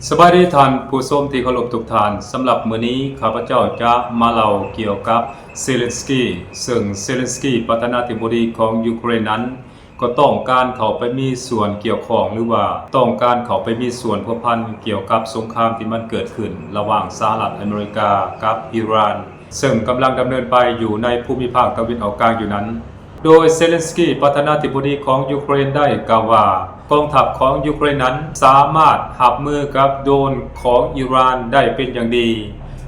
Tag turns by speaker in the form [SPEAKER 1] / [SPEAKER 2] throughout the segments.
[SPEAKER 1] สบายดีท่านผู้ชมที่เคารพทุกท่านสำหรับมื้อนี้ข้าพเจ้าจะมาเล่าเกี่ยวกับเซเลนสกี้ซึ่งเซเลนสกี้ประธานาธิบดีของยูเครนนั้นก็ต้องการเข้าไปมีส่วนเกี่ยวข้องหรือว่าต้องการเข้าไปมีส่วนพัวพันเกี่ยวกับสงครามที่มันเกิดขึ้นระหว่างสหรัฐอเมริกากับอิหร่านซึ่งกำลังดำเนินไปอยู่ในภูมิภาคตะวันออกกลางอยู่นั้นโดยเซเลนสกี้ประธานาธิบดีของยูเครนได้กล่าวว่ากองทัพของยูเครนนั้นสามารถหับมือกับโดรนของอิหร่านได้เป็นอย่างดี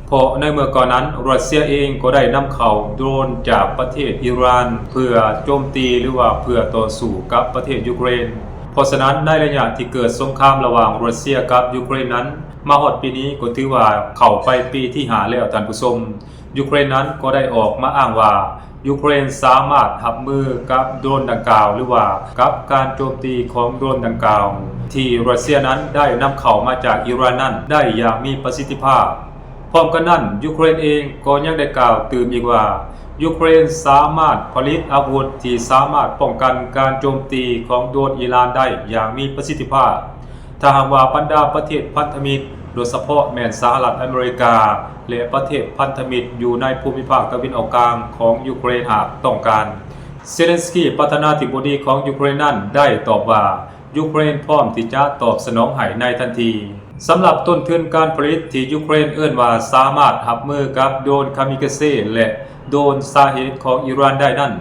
[SPEAKER 1] เพราะในเมื่อก่อนนั้นรัสเซียเองก็ได้นำเข้าโดรนจากประเทศอิหร่านเพื่อโจมตีหรือว่าเพื่อต่อสู้กับประเทศยูเครนเพราะฉะนั้นในระยะที่เกิดสงครามระหว่างรัสเซียกับยูเครนนั้นมาฮอดปีนี้ก็ถือว่าเข้าไปปีที่5แล้วท่านผู้ชมยูเครนนั้นก็ได้ออกมาอ้างว่ายูเครนสามารถหับมือกับโดรนดังกล่าวหรือว่ากับการโจมตีของโดรนดังกล่าวที่รัสเซียนั้นได้นำเข้ามาจากอิหร่านนั้นได้อย่างมีประสิทธิภาพพร้อมกันนั้นยูเครนเองก็ยังได้กล่าวเติมอีกว่ายูเครนสามารถผลิตอาวุธที่สามารถป้องกันการโจมตีของโดรนอิหร่านได้อย่างมีประสิทธิภาพถ้าหากว่าบรรดาประเทศพันธมิตรโดยเฉพาะแม้นสหรัฐอเมริกาและประเทศพันธมิตรอยู่ในภูมิภาคตะวันออกกลางของยูเครนหากต้องการเซเลนสกี้ประธานาธิบดีของยูเครนนั้นได้ตอบว่ายูเครนพร้อมที่จะตอบสนองให้ในทันทีสำหรับต้นทุนการผลิตที่ยูเครนเอื้อนว่าสามารถหับมือกับโดรนคามิกาเซ่และโดรนซาเฮดของอิหร่านได้นั้น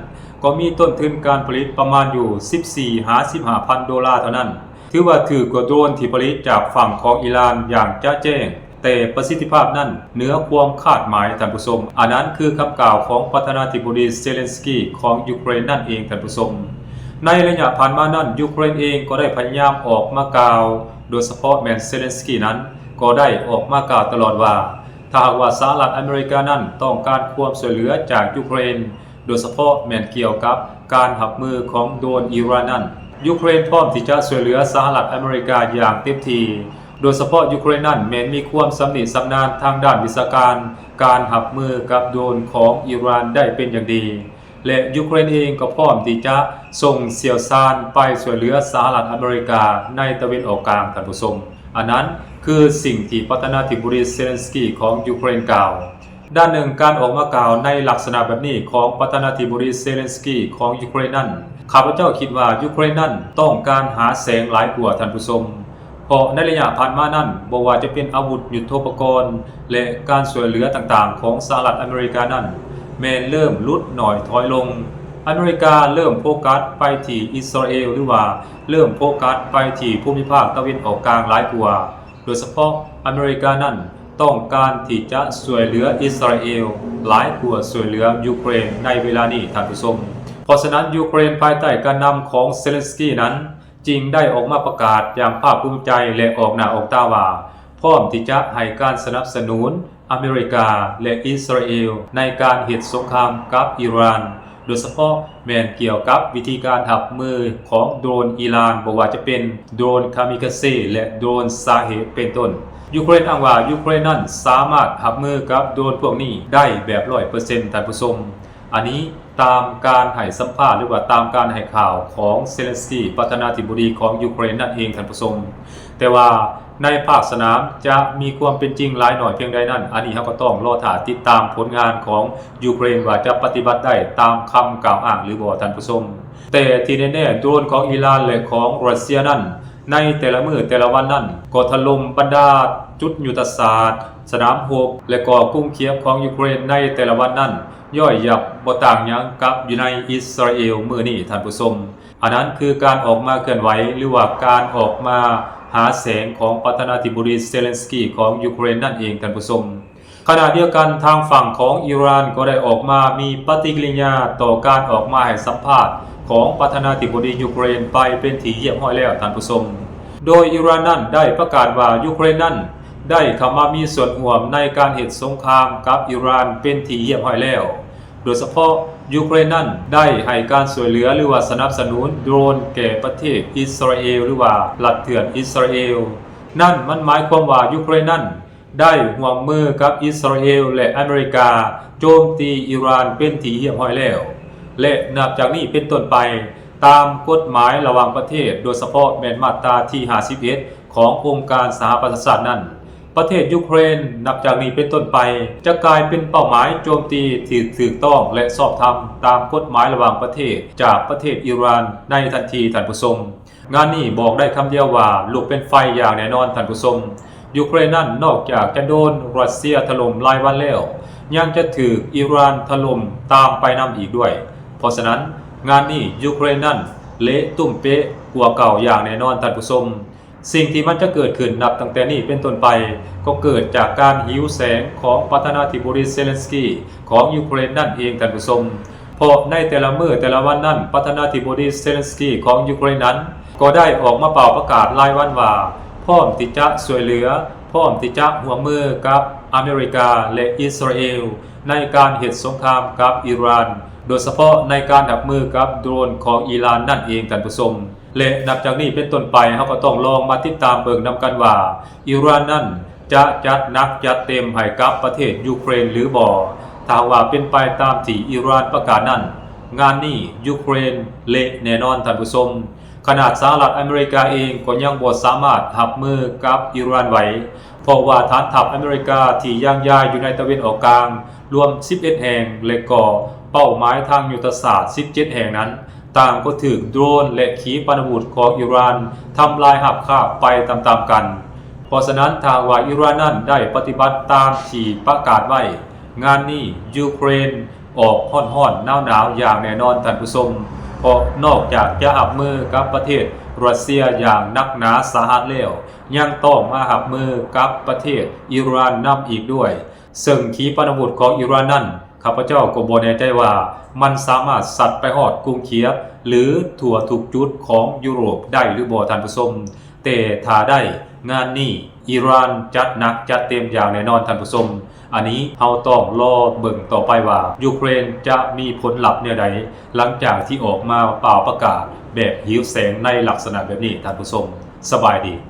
[SPEAKER 1] ก็มีต้นทุนการผลิตประมาณอยู่ 14-15,000 ดอลลาร์เท่านั้นถือว่าถือกว่าโดรนที่ผลิตจากฝั่งของอิหร่านอย่างจะแจ้งแต่ประสิทธิภาพนั้นเหนือความคาดหมายท่านผู้ชมอันนั้นคือคำกล่าวของประธานาธิบดีเซเลนสกี้ของยูเครนนั่นเองท่านผู้ชมในระยะผ่านมานั้นยูเครนเองก็ได้พยายามออกมากล่าวโดยเฉพาะแมนเซเลนสกี้นั้นก็ได้ออกมากล่าวตลอดว่าถ้าหากว่าสหรัฐอเมริกานั้นต้องการความช่วยเหลือจากยูเครนโดยเฉพาะแมนเกี่ยวกับการหับมือของโดรนอิหร่านนั้นยูเครนพร้อมที่จะช่วยเหลือสหรัฐอเมริกาอย่างเต็มที่โดยเฉพาะยูเครนนั้นแม้นมีความสำนิสำนาญทางด้านวิชาการหับมือกับโดรนของอิหร่านได้เป็นอย่างดีและยูเครนเองก็พร้อมที่จะส่งเสี่ยวซานไปช่วยเหลือสหรัฐอเมริกาในตะวันออกกลางท่านผู้ชมอันนั้นคือสิ่งที่ประธานาธิบดีเซเลนสกี้ของยูเครนกล่าวด้านหนึ่งการออกมากล่าวในลักษณะแบบนี้ของประธานาธิบดีเซเลนสกี้ของยูเครนนั้นข้าพเจ้าคิดว่ายูเครนนั้นต้องการหาแสงหลายกว่าท่านผู้ชมเพราะในระยะผ่านมานั้นบ่ว่าจะเป็นอาวุธยุทโธปกรณ์และการช่วยเหลือต่างๆของสหรัฐอเมริกานั้นแม้เริ่มลดหน่อยถอยลงอเมริกาเริ่มโฟกัสไปที่อิสราเอลหรือว่าเริ่มโฟกัสไปที่ภูมิภาคตะวันออกกลางหลายกว่าโดยเฉพาะอเมริกานั้นต้องการที่จะช่วยเหลืออิสราเอลหลายกว่าช่วยเหลือยูเครนในเวลานี้ท่านผู้ชมเพราะฉะนั้นยูเครนภายใต้การนำของเซเลนสกี้นั้นจึงได้ออกมาประกาศอย่างภาคภูมิใจและออกหน้าออกตาว่าพร้อมที่จะให้การสนับสนุนอเมริกาและอิสราเอลในการเหตุสงครามกับอิหร่านโดยเฉพาะแม้นเกี่ยวกับวิธีการหับมือของโดรนอิหร่านบ่ว่าจะเป็นโดรนคามิกาเซ่และโดรนซาเฮดเป็นต้นยูเครนอ้างว่ายูเครนนั้นสามารถหับมือกับโดรนพวกนี้ได้แบบ 100% ท่านผู้ชมอันนี้ตามการให้สัมภาษณ์หรือว่าตามการให้ข่าวของเซเลนสกี้ประธานาธิบดีของยูเครนนั่นเองท่านผู้ชมแต่ว่าในภาคสนามจะมีความเป็นจริงหลายหน่อยเพียงใดนั้นอันนี้เราก็ต้องรอถ่ายติดตามผลงานของยูเครนว่าจะปฏิบัติได้ตามคำกล่าวอ้างหรือบ่ท่านผู้ชมแต่ที่แน่ๆโดรนของอิหร่านและของรัสเซียนั้นในแต่ละมื้อแต่ละวันนั้นก็ถล่มบรรดาจุดยุทธศาสตร์สนามรบและก็กรุงเคียฟของยูเครนในแต่ละวันนั้นย่อยยับบ่ต่างหยังกับอยู่ในอิสราเอลมื้อนี้ท่านผู้ชมอันนั้นคือการออกมาเคลื่อนไหวหรือว่าการออกมาหาแสงของประธานาธิบดีเซเลนสกี้ของยูเครนนั่นเองท่านผู้ชมขณะเดียวกันทางฝั่งของอิหร่านก็ได้ออกมามีปฏิกิริยาต่อการออกมาให้สัมภาษณ์ของประธานาธิบดียูเครนไปเป็นที่เรียบร้อยแล้วท่านผู้ชมโดยอิหร่านนั้นได้ประกาศว่ายูเครนนั้นได้เข้ามามีส่วนร่วมในการเหตุสงครามกับอิหร่านเป็นที่เรียบร้อยแล้วโดยเฉพาะยูเครนนั้นได้ให้การช่วยเหลือหรือว่าสนับสนุนโดรนแก่ประเทศอิสราเอลหรือว่ารัฐเถื่อนอิสราเอลนั่นมันหมายความว่ายูเครนนั้นได้ร่วมมือกับอิสราเอลและอเมริกาโจมตีอิหร่านเป็นที่เรียบร้อยแล้วและนับจากนี้เป็นต้นไปตามกฎหมายระหว่างประเทศโดยเฉพาะแม่นมาตราที่51 ขององค์การสหประชาชาตินั้นประเทศยูเครนนับจากนี้เป็นต้นไปจะกลายเป็นเป้าหมายโจมตีที่ถูกต้องและชอบธรรมตามกฎหมายระหว่างประเทศจากประเทศอิหร่านในทันทีท่านผู้ชมงานนี้บอกได้คำเดียวว่าลุกเป็นไฟอย่างแน่นอนท่านผู้ชมยูเครนนั้นนอกจากจะโดนรัสเซียถล่มรายวันแล้วยังจะถูกอิหร่านถล่มตามไปนำอีกด้วยเพราะฉะนั้นงานนี้ยูเครนนั้นเละตุ้มเป๊ะกว่าเก่าอย่างแน่นอนท่านผู้ชมสิ่งที่มันจะเกิดขึ้นนับตั้งแต่นี้เป็นต้นไปก็เกิดจากการหิวแสงของประธานาธิบดีเซเลนสกี้ของยูเครนนั่นเองท่านผู้ชมเพราะในแต่ละมื้อแต่ละวันนั้นประธานาธิบดีเซเลนสกี้ของยูเครนนั้นก็ได้ออกมาเป่าประกาศรายวันว่าพร้อมที่จะช่วยเหลือพร้อมที่จะร่วมมือกับอเมริกาและอิสราเอลในการเหตุสงครามกับอิหร่านโดยเฉพาะในการรับมือกับโดรนของอิหร่านนั่นเองท่านผู้ชมและนับจากนี้เป็นต้นไปเราก็ต้องลองมาติดตามเบิ่งนำกันว่าอิหร่านนั้นจะจัดหนักจัดเต็มให้กับประเทศยูเครนหรือบ่ถ้าว่าเป็นไปตามที่อิหร่านประกาศนั้นงานนี้ยูเครนเละแน่นอนท่านผู้ชมขนาดสหรัฐอเมริกาเองก็ยังบ่สามารถรับมือกับอิหร่านไหวเพราะว่าฐานทัพอเมริกาที่ย่างย้ายอยู่ในตะวันออกกลางรวม11แห่งและก็เป้าหมายทางยุทธศาสตร์17แห่งนั้นต่างก็ถูกโดรนและขีปนาวุธของอิหร่านทำลายหับคาบไปตามๆกันเพราะฉะนั้นทางว่าอิหร่านนั้นได้ปฏิบัติตามที่ประกาศไว้งานนี้ยูเครนออกห้อนๆหนาวๆอย่างแน่นอนท่านผู้ชมเพราะนอกจากจะหับมือกับประเทศรัสเซียอย่างนักหนาสาหัสแล้วยังต้องมาหับมือกับประเทศอิหร่านนำอีกด้วยซึ่งขีปนาวุธของอิหร่านนั้นข้าพเจ้าก็บ่แน่ใจว่ามันสามารถสัตว์ไปฮอดกรุงเคียฟหรือทั่วทุกจุดของยุโรปได้หรือบ่ท่านผู้ชมแต่ถ้าได้งานนี้อิหร่านจัดหนักจัดเต็มอย่างแน่นอนท่านผู้ชมอันนี้เฮาต้องรอเบิ่งต่อไปว่ายูเครนจะมีผลลัพธ์แนวใดหลังจากที่ออกมาเป่าประกาศแบบหิวแสงในลักษณะแบบนี้ท่านผู้ชมสบายดี